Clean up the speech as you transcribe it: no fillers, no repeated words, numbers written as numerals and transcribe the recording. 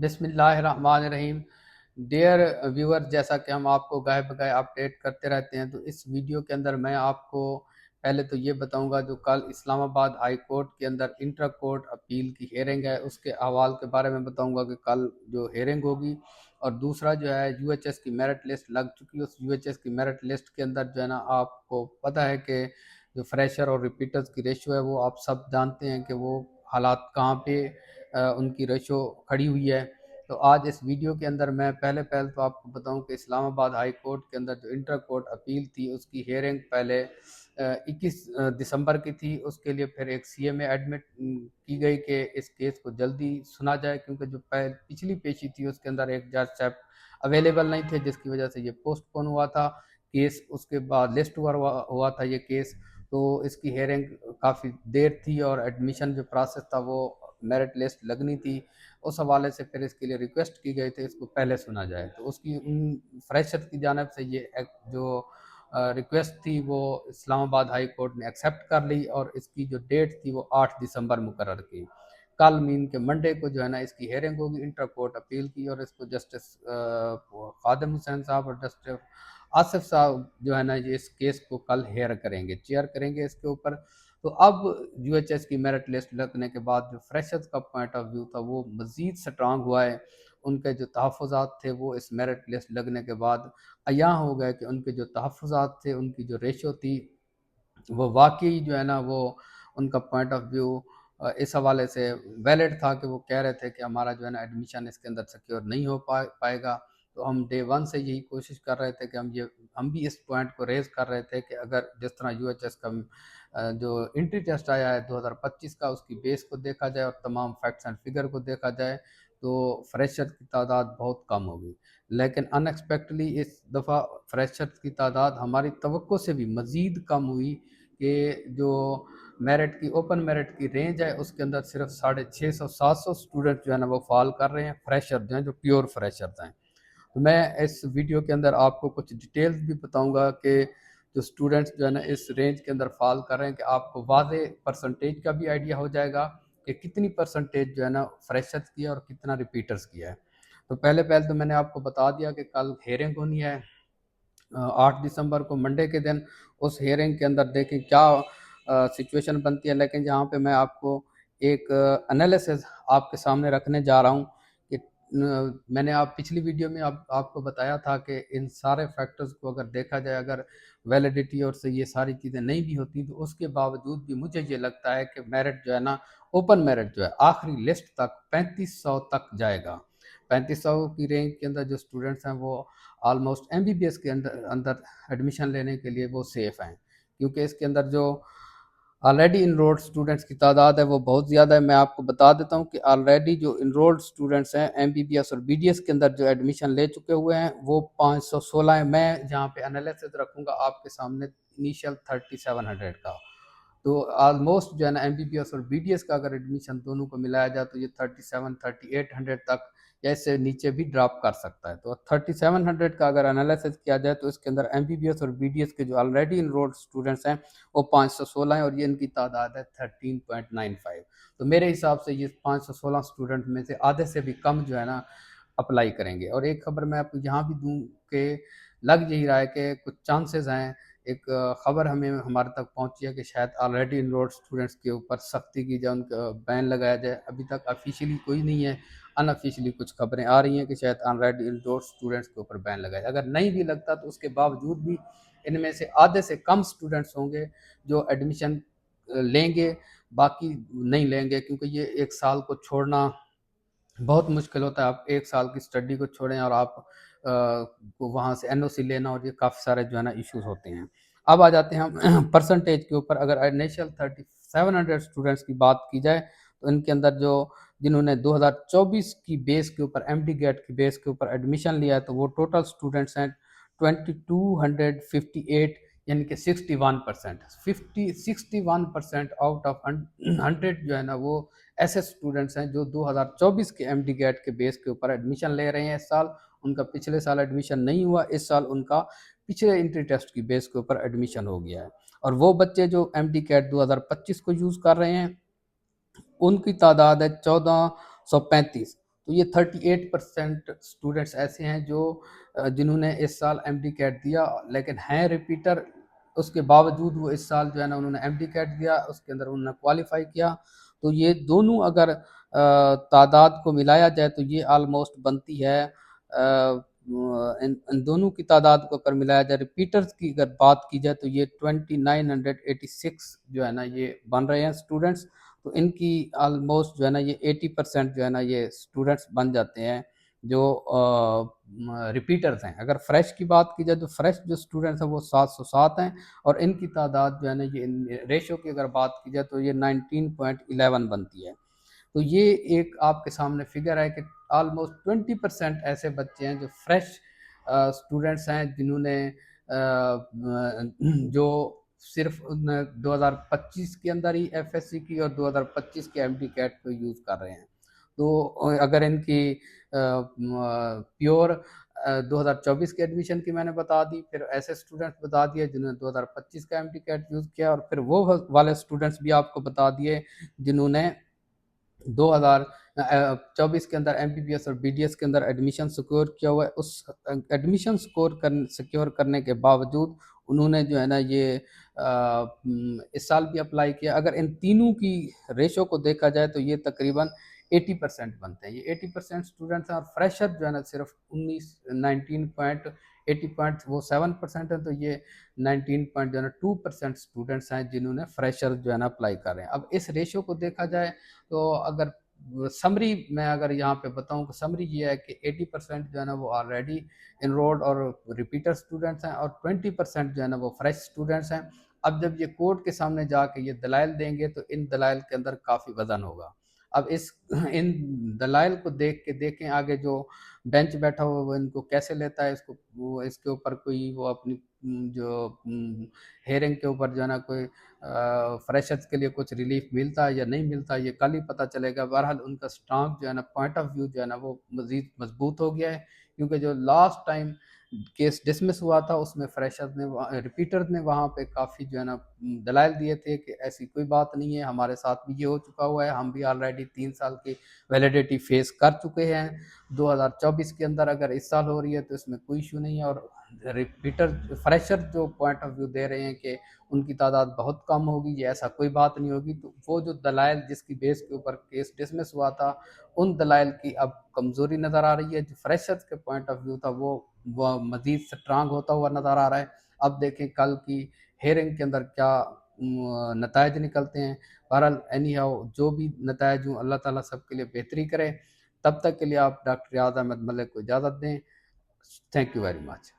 بسم اللہ الرحمن الرحیم۔ ڈیئر ویور، جیسا کہ ہم آپ کو گاہے بگاہے اپڈیٹ کرتے رہتے ہیں، تو اس ویڈیو کے اندر میں آپ کو پہلے تو یہ بتاؤں گا جو کل اسلام آباد ہائی کورٹ کے اندر انٹر کورٹ اپیل کی ہیرنگ ہے، اس کے احوال کے بارے میں بتاؤں گا کہ کل جو ہیرنگ ہوگی، اور دوسرا جو ہے یو ایچ ایس کی میرٹ لسٹ لگ چکی ہے۔ اس یو ایچ ایس کی میرٹ لسٹ کے اندر جو ہے نا، آپ کو پتہ ہے کہ جو فریشر اور ریپیٹرز کی ریشو ہے وہ آپ سب جانتے ہیں کہ وہ حالات کہاں پہ ان کی ریشو کھڑی ہوئی ہے۔ تو آج اس ویڈیو کے اندر میں پہلے تو آپ کو بتاؤں کہ اسلام آباد ہائی کورٹ کے اندر جو انٹر کورٹ اپیل تھی، اس کی ہیرنگ پہلے 21 دسمبر کی تھی۔ اس کے لیے پھر ایک سی ایم اے ایڈمٹ کی گئی کہ اس کیس کو جلدی سنا جائے، کیونکہ جو پچھلی پیشی تھی اس کے اندر ایک جج صاحب اویلیبل نہیں تھے، جس کی وجہ سے یہ پوسٹ پون ہوا تھا کیس۔ اس کے بعد لسٹ ہوا تھا یہ کیس، تو اس کی ہیرنگ کافی دیر تھی، اور ایڈمیشن جو پروسیس تھا وہ میرٹ لسٹ لگنی تھی، اس حوالے سے پھر اس کے لیے ریکویسٹ کی گئی تھی اس کو پہلے سنا جائے۔ تو اس کی فریشر کی جانب سے یہ جو ریکویسٹ تھی وہ اسلام آباد ہائی کورٹ نے ایکسیپٹ کر لی، اور اس کی جو ڈیٹ تھی وہ 8 دسمبر مقرر کی۔ کل مین کے منڈے کو جو ہے نا اس کی ہیرنگ ہوگی انٹر کورٹ اپیل کی، اور اس کو جسٹس خادم حسین صاحب اور جسٹس آصف صاحب جو ہے نا یہ اس کیس کو کل ہیئر کریں گے، چیئر کریں گے اس کے اوپر۔ تو اب یو ایچ ایس کی میرٹ لسٹ لگنے کے بعد جو فریشرز کا پوائنٹ آف ویو تھا وہ مزید سٹرانگ ہوا ہے۔ ان کے جو تحفظات تھے وہ اس میرٹ لسٹ لگنے کے بعد عیاں ہو گئے کہ ان کے جو تحفظات تھے، ان کی جو ریشو تھی، وہ واقعی جو ہے نا وہ ان کا پوائنٹ آف ویو اس حوالے سے ویلڈ تھا کہ وہ کہہ رہے تھے کہ ہمارا جو ہے نا ایڈمیشن اس کے اندر سیکیور نہیں ہو پائے گا۔ تو ہم ڈے ون سے یہی کوشش کر رہے تھے کہ ہم بھی اس پوائنٹ کو ریز کر رہے تھے کہ اگر جس طرح یو ایچ ایس کا جو انٹری ٹیسٹ آیا ہے 2025 کا، اس کی بیس کو دیکھا جائے اور تمام فیکٹس اینڈ فگر کو دیکھا جائے تو فریشر کی تعداد بہت کم ہوگی، لیکن ان ایکسپیکٹلی اس دفعہ فریشر کی تعداد ہماری توقع سے بھی مزید کم ہوئی، کہ جو میرٹ کی اوپن میرٹ کی رینج ہے اس کے اندر صرف 650-700 اسٹوڈنٹ جو ہے نا وہ فال کر رہے ہیں، فریشر جو ہیں، جو پیور فریشر ہیں۔ تو میں اس ویڈیو کے اندر آپ کو کچھ ڈیٹیلز بھی بتاؤں گا کہ جو اسٹوڈنٹس جو ہے نا اس رینج کے اندر فال کر رہے ہیں، کہ آپ کو واضح پرسنٹیج کا بھی آئیڈیا ہو جائے گا کہ کتنی پرسنٹیج جو ہے نا فریشرز کی ہے اور کتنا ریپیٹرز کی ہے۔ تو پہلے تو میں نے آپ کو بتا دیا کہ کل ہیرنگ ہونی ہے 8 دسمبر کو، منڈے کے دن۔ اس ہیرنگ کے اندر دیکھیں کیا سچویشن بنتی ہے، لیکن جہاں پہ میں آپ کو ایک انالیسز آپ کے سامنے رکھنے جا رہا ہوں کہ میں نے پچھلی ویڈیو میں آپ کو بتایا تھا کہ ان سارے فیکٹرز کو اگر دیکھا جائے، اگر ویلیڈیٹی اور سے یہ ساری چیزیں نہیں بھی ہوتی، تو اس کے باوجود بھی مجھے یہ لگتا ہے کہ میرٹ جو ہے نا، اوپن میرٹ جو ہے آخری لسٹ تک 3500 تک جائے گا۔ 3500 کی رینج کے اندر جو اسٹوڈنٹس ہیں وہ almost M B B S کے اندر ایڈمیشن لینے کے لیے وہ سیف ہیں، کیونکہ اس کے اندر جو آلریڈی انرولڈ اسٹوڈنٹس کی تعداد ہے وہ بہت زیادہ ہے۔ میں آپ کو بتا دیتا ہوں کہ آلریڈی جو انرولڈ اسٹوڈنٹس ہیں ایم بی بی ایس اور بی ڈی ایس کے اندر جو ایڈمیشن لے چکے ہوئے ہیں وہ 516 ہیں۔ میں جہاں پہ انالیسز رکھوں گا آپ کے سامنے انیشیل 3700 کا، تو آلموسٹ جو ہے نا ایم بی بی ایس اور بی ڈی ایس کا اگر ایڈمیشن دونوں کو ملایا جائے تو یہ 3800 تک یا اس سے نیچے بھی ڈراپ کر سکتا ہے۔ تو 3700 کا اگر انالیسز کیا جائے تو اس کے اندر ایم بی بی ایس اور بی ڈی ایس کے جو آلریڈی انرولڈ اسٹوڈنٹس ہیں وہ 516 ہیں، اور یہ ان کی تعداد ہے 13.95۔ تو میرے حساب سے یہ 516 اسٹوڈنٹ میں سے آدھے سے بھی کم جو ہے نا اپلائی کریں گے۔ اور ایک خبر میں آپ کو یہاں بھی دوں کہ لگ یہی رہا ہے کہ کچھ چانسز ہیں، ایک خبر ہمارے تک پہنچی ہے کہ شاید آلریڈی انرولڈ اسٹوڈنٹس کے اوپر سختی کی جائے، ان کا بین لگایا جائے۔ ابھی تک آفیشیلی کوئی نہیں ہے، ان آفیشیلی کچھ خبریں آ رہی ہیں کہ شاید آلریڈی انرولڈ اسٹوڈنٹس کے اوپر بین لگایا جائے۔ اگر نہیں بھی لگتا تو اس کے باوجود بھی ان میں سے آدھے سے کم اسٹوڈنٹس ہوں گے جو ایڈمیشن لیں گے، باقی نہیں لیں گے، کیونکہ یہ ایک سال کو چھوڑنا بہت مشکل ہوتا ہے۔ آپ ایک سال کی اسٹڈی کو چھوڑیں اور آپ کو وہاں سے این او سی لینا، اور یہ کافی سارے جو ہے نا ایشوز ہوتے ہیں۔ اب آ جاتے ہیں ہم پرسنٹیج کے اوپر۔ اگر انیشل 3700 اسٹوڈنٹس کی بات کی جائے تو ان کے اندر جنہوں نے 2024 کی بیس کے اوپر ایم ڈی گیٹ کی بیس کے اوپر ایڈمیشن لیا ہے تو وہ ٹوٹل اسٹوڈنٹس ہیں 2258، یعنی کہ 61%۔ 61% آؤٹ آف 100 جو ہے نا وہ ایسے اسٹوڈنٹس ہیں جو 2024 کے ایم ڈی گیٹ کے بیس کے اوپر ایڈمیشن لے رہے ہیں اس سال۔ ان کا پچھلے سال ایڈمیشن نہیں ہوا، اس سال ان کا پچھلے انٹری ٹیسٹ کی بیس کے اوپر ایڈمیشن ہو گیا ہے۔ اور وہ بچے جو ایم ڈی کیٹ 2025 کو یوز کر رہے ہیں ان کی تعداد ہے 1435۔ تو یہ 38% اسٹوڈنٹس ایسے ہیں جو جنہوں نے اس سال ایم ڈی کیٹ دیا لیکن ہیں ریپیٹر، اس کے باوجود وہ اس سال جو ہے نا انہوں نے ایم ڈی کیٹ دیا، اس کے اندر انہوں نے کوالیفائی کیا. تو یہ دونوں اگر تعداد کو ملایا جائے تو یہ آلموسٹ بنتی ہے ان دونوں کی تعداد کو اگر ملایا جائے، ریپیٹرز کی اگر بات کی جائے تو یہ 2986 جو ہے نا یہ بن رہے ہیں اسٹوڈنٹس. تو ان کی آلموسٹ جو ہے نا یہ 80% جو ہے نا یہ اسٹوڈنٹس بن جاتے ہیں جو ریپیٹرز ہیں. اگر فریش کی بات کی جائے تو فریش جو اسٹوڈنٹس ہیں وہ 707 ہیں، اور ان کی تعداد جو ہے نا یہ ریشو کی اگر بات کی جائے تو یہ 19.11 بنتی ہے. تو یہ ایک آپ کے سامنے فگر ہے کہ آلموسٹ 20% ایسے بچے ہیں جو فریش اسٹوڈنٹس ہیں جنہوں نے جو صرف 2025 کے اندر ہی ایف ایس سی کی اور 2025 کے ایم ڈی کیٹ کو یوز کر رہے ہیں. تو اگر ان کی پیور 2024 کے ایڈمیشن کی میں نے بتا دی، پھر ایسے اسٹوڈنٹس بتا دیے جنہوں نے 2025 کا ایم ڈی کیٹ یوز کیا، اور پھر وہ والے اسٹوڈنٹس بھی آپ کو بتا دیے جنہوں نے 2024 کے اندر ایم بی بی ایس اور بی ڈی ایس کے اندر ایڈمیشن سیکور کیا ہوا ہے. اس ایڈمیشن سیکور کرنے کے باوجود انہوں نے جو ہے نا یہ اس سال بھی اپلائی کیا. اگر ان تینوں کی ریشو کو دیکھا جائے تو یہ تقریباً 80% بنتے ہیں. یہ 80% اسٹوڈنٹس ہیں، اور فریشر جو ہے نا صرف 7% ہے. تو یہ 19.2% اسٹوڈنٹس ہیں جنہوں نے فریشر جو ہے نا اپلائی کر رہے ہیں. اب اس ریشو کو دیکھا جائے تو اگر سمری میں اگر یہاں پہ بتاؤں کہ سمری یہ ہے کہ 80% جو ہے نا وہ آلریڈی انرولڈ اور ریپیٹر اسٹوڈنٹس ہیں، اور 20% جو ہے نا وہ فریش اسٹوڈنٹس ہیں. اب جب یہ کورٹ کے سامنے جا کے یہ دلائل دیں گے تو ان دلائل کے اندر کافی وزن ہوگا. اب ان دلائل کو دیکھ کے دیکھیں آگے جو بینچ بیٹھا ہوا وہ ان کو کیسے لیتا ہے، اس کے اوپر کوئی وہ اپنی جو ہیئرنگ کے اوپر جو ہے نا کوئی فریشرز کے لیے کچھ ریلیف ملتا ہے یا نہیں ملتا، یہ کل ہی پتہ چلے گا. بہرحال ان کا سٹانپ جو ہے نا پوائنٹ آف ویو جو ہے نا وہ مزید مضبوط ہو گیا ہے، کیونکہ جو لاسٹ ٹائم کیس ڈسمس ہوا تھا اس میں فریشرز نے ریپیٹرز نے وہاں پہ کافی جو ہے نا دلائل دیے تھے کہ ایسی کوئی بات نہیں ہے، ہمارے ساتھ بھی یہ ہو چکا ہوا ہے، ہم بھی آلریڈی 3 سال کی ویلیڈیٹی فیس کر چکے ہیں 2024 کے اندر. اگر اس سال ہو رہی ہے تو اس میں کوئی ایشو نہیں ہے. اور ریپیٹر فریشر جو پوائنٹ آف ویو دے رہے ہیں کہ ان کی تعداد بہت کم ہوگی، یہ ایسا کوئی بات نہیں ہوگی. تو وہ جو دلائل جس کی بیس کے اوپر کیس ڈسمس ہوا تھا ان دلائل کی اب کمزوری نظر آ رہی ہے. جو فریشرز کے پوائنٹ آف ویو تھا وہ مزید سٹرانگ ہوتا ہوا نظر آ رہا ہے. اب دیکھیں کل کی ہیئرنگ کے اندر کیا نتائج نکلتے ہیں. بہرحال اینی ہاؤ جو بھی نتائج ہوں اللہ تعالیٰ سب کے لیے بہتری کرے. تب تک کے لیے آپ ڈاکٹر ریاض احمد ملک کو اجازت دیں. Thank you very much.